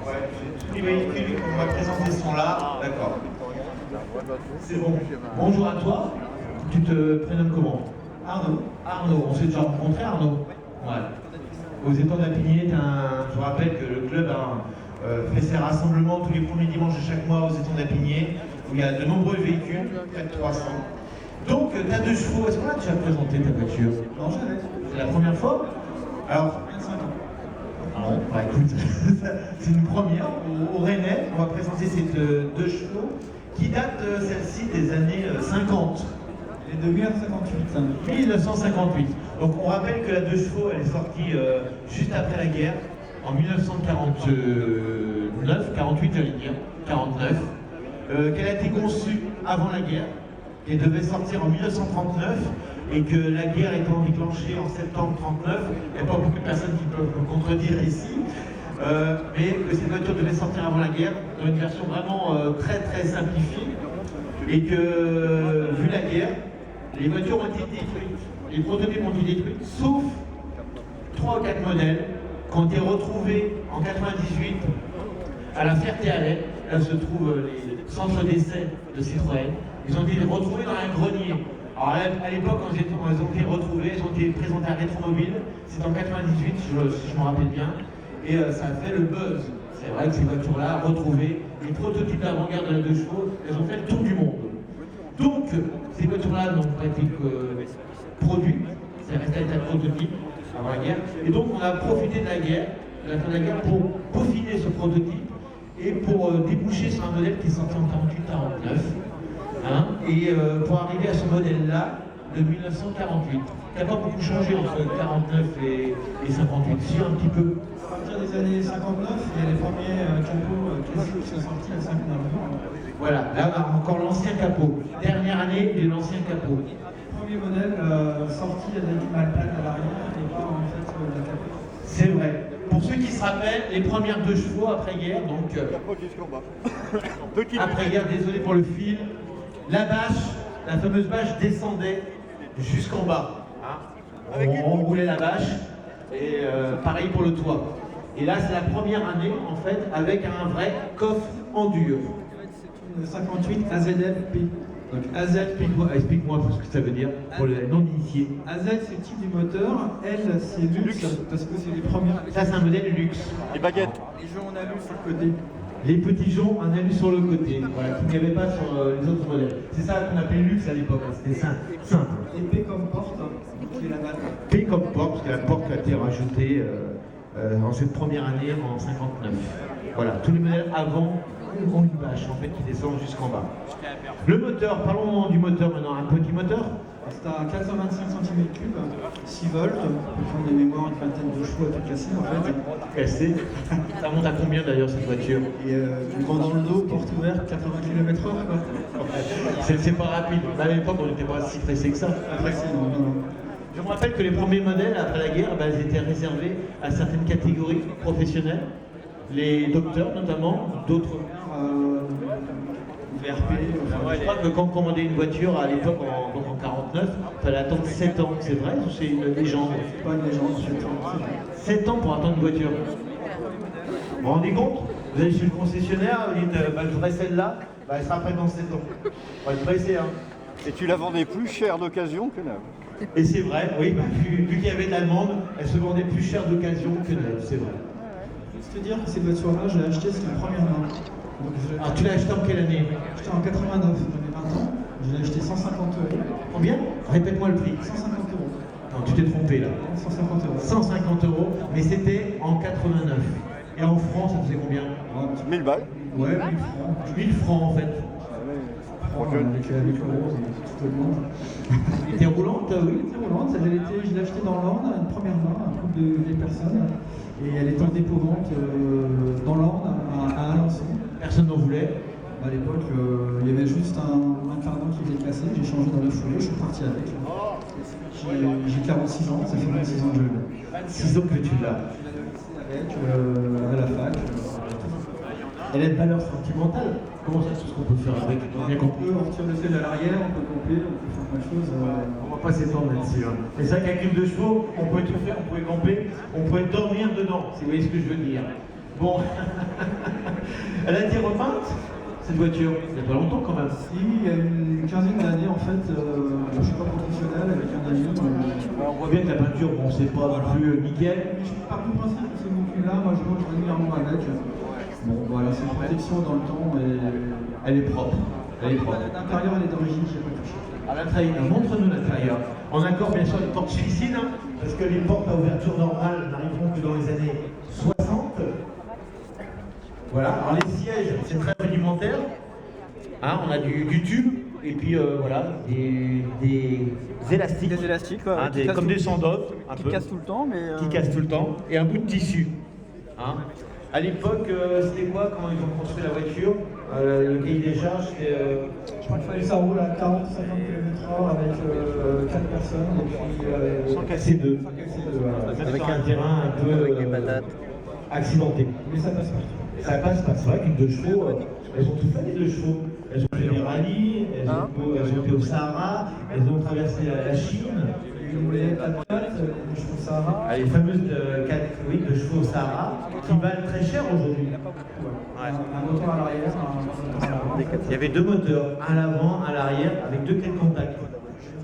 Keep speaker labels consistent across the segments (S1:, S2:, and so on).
S1: Ouais, tous les véhicules qu'on va présenter sont là. D'accord. C'est bon. Bonjour à toi. Tu te prénommes comment? Arnaud. Arnaud, on s'est déjà rencontré, Arnaud? Ouais. Aux Étangs d'Apigné, je vous rappelle que le club fait ses rassemblements tous les premiers dimanches de chaque mois aux Étangs d'Apigné, où il y a de nombreux véhicules, près de 300. Donc, tu as 2 chevaux. Est-ce qu'on a déjà présenté ta voiture? Non, jamais. C'est la première fois? Alors, 25 ans. Ah bon, bah écoute, c'est une première. Au Rennais, on va présenter ces 2 chevaux qui datent, celle-ci, des années 50. Et de 1958. 1958. Donc, on rappelle que la 2 chevaux, elle est sortie juste après la guerre, en 1949, 48, j'allais dire, 49, qu'elle a été conçue avant la guerre, qu'elle devait sortir en 1939, et que la guerre étant déclenchée en septembre 1939, il n'y a pas beaucoup de personnes qui peuvent me contredire ici, mais que cette voiture devait sortir avant la guerre, dans une version vraiment très très simplifiée, et que, vu la guerre, les voitures ont été détruites, les prototypes ont été détruits, sauf 3 ou 4 modèles qui ont été retrouvés en 98 à la Ferté-Alais. Là se trouvent les centres d'essai de Citroën. Ils ont été retrouvés dans un grenier. Alors à l'époque, quand ils ont été retrouvés, ils ont été présentés à Rétromobile. C'est en 98, si je me rappelle bien. Et ça a fait le buzz. C'est vrai que ces voitures-là, retrouvées, les prototypes d'avant-garde de la 2 chevaux, elles ont fait le tour du monde. Donc, ces voitures-là n'ont pas été produites. C'est resté à l'état de prototype avant la guerre. Et donc, on a profité de la guerre, de la fin de la guerre, pour peaufiner ce prototype et pour déboucher sur un modèle qui est sorti en 48-49. Hein, et pour arriver à ce modèle-là de 1948, qui n'a pas beaucoup changé entre 49 et 58, si un petit peu.
S2: À partir des années 59, il y a les premiers capots classiques qui sont sortis à 59.
S1: Voilà, là on a encore l'ancien capot. Dernière année de l'ancien capot.
S2: Premier modèle sorti avec une malle plate à l'arrière et pas en fait la capot.
S1: C'est vrai. Pour ceux qui se rappellent, les premières 2 chevaux après-guerre, donc après-guerre, désolé pour le fil, la bâche, la fameuse bâche descendait jusqu'en bas. Hein. On roulait la bâche, et pareil pour le toit. Et là, c'est la première année, en fait, avec un vrai coffre en dur.
S2: C'est une 58 AZF-P.
S1: Donc AZ, explique-moi ce que ça veut dire pour les non-initiés.
S2: AZ, c'est le type du moteur. L, c'est luxe, parce que c'est les premières.
S1: Ça, c'est un modèle luxe.
S3: Les baguettes.
S2: Les gens en alu sur le côté.
S1: Les petits joncs en alu sur le côté, voilà, qu'il n'y avait pas sur les autres modèles. C'est ça qu'on appelait luxe à l'époque, hein. C'était simple.
S2: Et P comme porte, qui est la balle.
S1: P comme porte, parce que la porte a été rajoutée en cette première année en 59. Voilà, tous les modèles avant ont une bâche en fait qui descend jusqu'en bas. Le moteur, parlons du moteur maintenant, un petit moteur.
S2: C'est un 425 cm3, 6 volts, pour prendre des mémoires, une vingtaine de chevaux à tout casser en fait.
S1: Cassé. Ça monte à combien d'ailleurs cette voiture?
S2: Et du vent dans le dos, porte ouverte, 80 km/h quoi.
S1: C'est pas rapide. À l'époque on n'était pas si pressé que ça.
S2: Après c'est non.
S1: Je me rappelle que les premiers modèles après la guerre, ils étaient réservés à certaines catégories professionnelles, les docteurs notamment, d'autres.
S2: VRP.
S1: Je crois que quand on commandait une voiture à l'époque en 49, il fallait attendre 7 ans, c'est vrai ou c'est une légende?
S2: C'est pas une légende, c'est
S1: 7 ans pour attendre une voiture. Vous vous rendez compte? Vous allez chez le concessionnaire, vous dites je voudrais celle-là, elle sera prête dans 7 ans. On va être pressé, hein.
S3: Et tu la vendais plus cher d'occasion que neuve.
S1: Et c'est vrai, oui, vu qu'il y avait de la demande, elle se vendait plus cher d'occasion que neuve, c'est vrai.
S2: Juste te dire que cette voiture-là, je l'ai achetée, c'est la première main.
S1: Alors tu l'as acheté en quelle année?
S2: J'étais en 89, j'avais 20 ans. Je l'ai acheté 150 €.
S1: Combien? Répète-moi le prix.
S2: 150 €.
S1: Non, tu t'es trompé là.
S2: 150 €.
S1: 150 €, mais c'était en 89. Et en francs, ça faisait combien?
S3: 1000 balles.
S2: Ouais, 1000 francs.
S1: 1000 francs en fait.
S2: Avec l'euro, tout le monde.
S1: Elle était roulante, oui.
S2: Elle était roulante, je l'ai achetée dans l'Orne, une première main, un couple de vieilles personnes. Et elle était en dépôt-vente dans l'Orne, à Alençon.
S1: Personne n'en voulait.
S2: À l'époque, il y avait juste un cardan qui était cassé, j'ai changé dans la foulée, je suis parti avec. J'ai 46 ans, ça fait 26 ans que je l'ai.
S1: 26 ans que tu l'as.
S2: Avec, à la fac.
S1: Elle a une valeur sentimentale. Comment ça, tout ce qu'on peut faire avec?
S2: On peut retirer le fil à l'arrière, on peut camper, on peut faire plein de choses.
S1: On va pas s'étendre là-dessus. Hein. Et c'est vrai qu'avec une 2 chevaux, on peut tout faire, on peut camper, on peut dormir dedans, si vous voyez ce que je veux dire. Bon, elle a été repeinte, cette voiture. Il y a pas longtemps quand même.
S2: Si, il y a une quinzaine d'années, en fait, je suis pas professionnel avec un ami.
S1: On voit bien que la peinture, bon, c'est pas non plus nickel.
S2: Je pars du principe que ce véhicule-là, moi je monte régulièrement avec. Bon, voilà, c'est une protection dans le temps et
S1: Elle est propre. Elle est propre.
S2: l'intérieur, elle est d'origine, je l'ai pas touché.
S1: À l'intérieur, montre-nous l'intérieur. En accord bien sûr les portes suicides, hein, parce que les portes à ouverture normale n'arriveront que dans les années 60. Voilà, alors les sièges, c'est très rudimentaire. Hein, on a du tube, et puis voilà, des élastiques.
S4: Des élastiques, quoi,
S1: Hein,
S4: qui cassent
S1: comme
S4: tout-
S1: des sandals, un
S4: qui
S1: peu.
S4: cassent tout le temps, mais.
S1: Qui cassent tout le temps, et un bout de tissu. Hein. À l'époque, c'était quoi, comment ils ont construit la voiture? Le cahier des charges, c'était...
S2: Je crois qu'il fallait que ça roule à 40-50 km/h avec 4 personnes et puis
S1: sans casser deux.
S2: voilà.
S1: Même
S4: Avec
S1: sur un
S4: un-
S1: terrain un peu
S4: avec des patates.
S1: accidenté.
S2: Mais ça passe pas.
S1: Ça passe pas, c'est vrai qu'une 2 chevaux, elles ont tout fait les 2 chevaux. Elles ont fait des rallyes, elles ont été au Sahara, elles ont traversé la Chine.
S2: Ils voulaient 4 pattes, les chevaux Sahara.
S1: Les fameuses 2 chevaux au Sahara qui valent très cher aujourd'hui. Ouais.
S2: Un moteur à l'arrière, un moteur à l'avant.
S1: Il y avait 2 moteurs, un à l'avant, un à l'arrière, avec 2 clés de contact.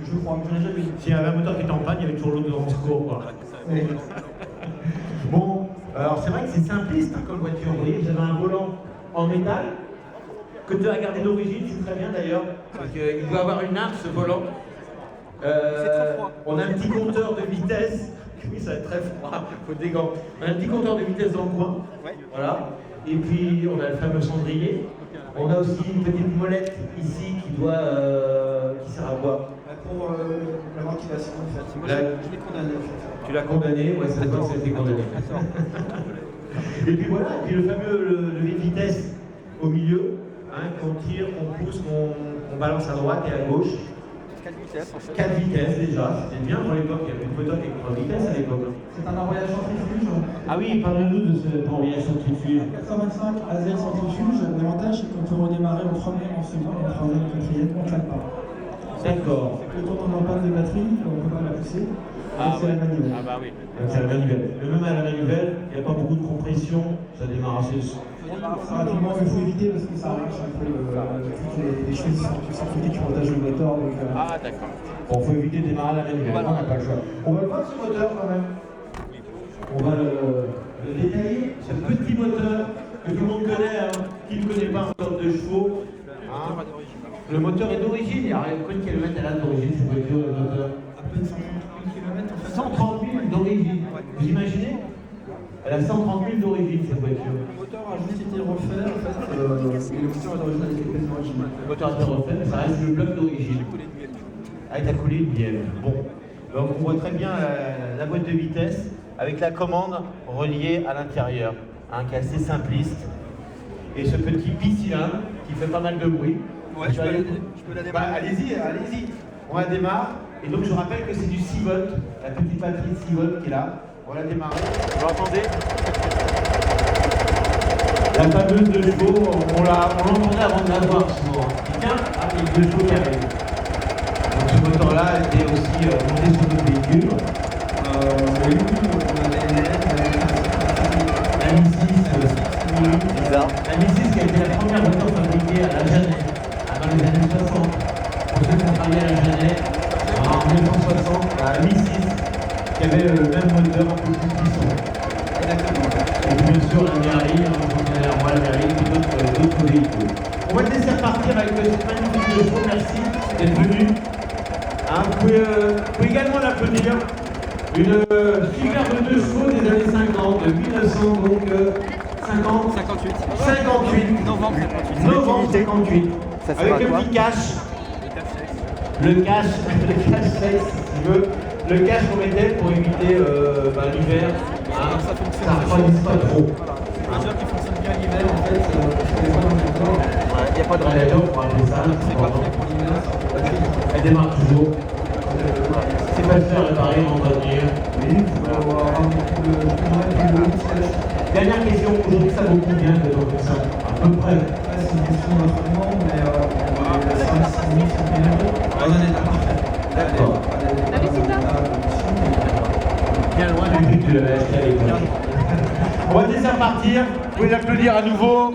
S2: Je crois, j'en ai jamais vu.
S1: S'il y avait un moteur qui était en panne, il y avait toujours l'autre devant le secours, quoi. Bon, alors c'est vrai que c'est simpliste hein, comme voiture. Vous voyez, vous avez un volant en métal que tu as gardé d'origine, c'est très bien d'ailleurs, parce qu'il doit avoir une arme ce volant.
S4: C'est très froid.
S1: On a un petit compteur de vitesse. Oui, ça va être très froid, faut des gants. On a un petit compteur de vitesse dans le coin.
S4: Ouais.
S1: Voilà. Et puis on a le fameux cendrier. On a aussi une petite molette ici qui doit. Qui sert à quoi?
S2: Pour la ventilation, en fait. Moi,
S1: La-
S2: je l'ai condamné, en fait.
S1: Tu l'as condamné, ouais, c'est vrai que ça a été condamné. Et puis voilà, et puis le fameux levier de vitesse au milieu, hein, qu'on tire, qu'on pousse, qu'on balance à droite et à gauche.
S4: 4 vitesses en fait.
S1: 4 vitesses déjà, c'était bien pour l'époque, il y avait une moteur qui avait 3 vitesses à l'époque.
S2: C'est un envoyage centrifuge.
S1: Ah oui, parlez-nous de ce envoyage centrifuge.
S2: 425 AZ centrifuge. L'avantage, c'est qu'on peut redémarrer en premier, en second, en troisième, en quatrième, on ne claque pas.
S1: D'accord.
S2: Le temps qu'on est en panne de batterie, on ne peut pas la pousser. C'est la manivelle.
S4: Ah bah oui.
S1: Donc c'est la manivelle. Et même à la manivelle, il n'y a pas beaucoup de compression, ça démarre assez.
S2: Ça rapidement, il faut éviter parce que ça arrache un peu toutes les choses qui protègent le moteur. Donc,
S4: Ah d'accord.
S1: Bon, faut éviter de démarrer la manivelle, on n'a pas le choix. On va le voir ce moteur quand même. On va le détailler, ce petit moteur que tout le monde connaît, hein. Qui ne connaît pas un moteur de chevaux hein. Le moteur est d'origine, il y a combien de kilomètres elle a d'origine cette voiture, le moteur?
S2: à peine 130 km en fait.
S1: 130 000 d'origine. Vous imaginez? Elle a 130 000 d'origine cette voiture.
S2: Le moteur a juste été refait en fait. Et le moteur d'origine a été fait d'origine.
S1: Le moteur a été refait, mais ça reste le bloc d'origine. Ah, il a coulé une bielle. Bon. Donc on voit très bien la boîte de vitesse avec la commande reliée à l'intérieur, hein, qui est assez simpliste. Et ce petit bicylindre qui fait pas mal de bruit.
S4: Ouais, je peux la démarrer.
S1: Bah, allez-y, allez-y. On la démarre. Et donc je rappelle que c'est du 6 volts, la petite batterie de 6 volts qui est là. On la démarre.
S4: Vous l'entendez?
S1: La fameuse 2 chevaux, on l'entendait avant de la voir souvent. Tiens, ah, il y a 2 chevaux qui arrivent. Donc ce moteur-là était aussi monté sur notre véhicule.
S2: Oui, on avait
S1: La Mi 6,
S4: Bizarre.
S1: la Mi 6 qui a été la première voiture fabriquée à la Jeannet, dans les années 60. Pour ceux qui ont travaillé à la Jeannet, en 1960, la Mi 6 qui avait le même moteur un peu plus puissant. Et puis bien sûr la mairie, moi la mairie et puis d'autres véhicules. On va te laisser repartir avec cette magnifique 2 chevaux, merci d'être venu. Hein, vous pouvez également l'applaudir. Une superbe 2 chevaux des années 50, de 1900 donc 50,
S4: 58.
S1: 58,
S4: Novembre 58.
S1: novembre 58,
S4: Ça sert
S1: avec
S4: à
S1: le
S4: quoi?
S1: petit cash, le cash sexe si tu veux, le cash qu'on mettait pour éviter l'hiver, hein,
S2: Ça fonctionne.
S1: ça refroidisse pas trop.
S2: C'est un moteur qui fonctionne bien l'hiver en fait, parce que des fois dans le moteur,
S4: Il n'y a pas de
S1: Radiateur, on va appeler ça,
S2: c'est parfait pour l'hiver.
S1: elle démarre toujours. C'est pas le faire réparer, m'entretenir.
S2: Oui, il faut avoir un peu de siège.
S1: Dernière question, aujourd'hui ça vaut combien de temps comme ça? À peu près.
S2: Après, c'est une question d'entraînement, mais on est 5-6 000, 5 000 euros. Dans un état parfait.
S1: D'accord. Bien loin du but que tu l'avais acheté à l'époque. On va te laisser partir. Vous pouvez l'applaudir à nouveau.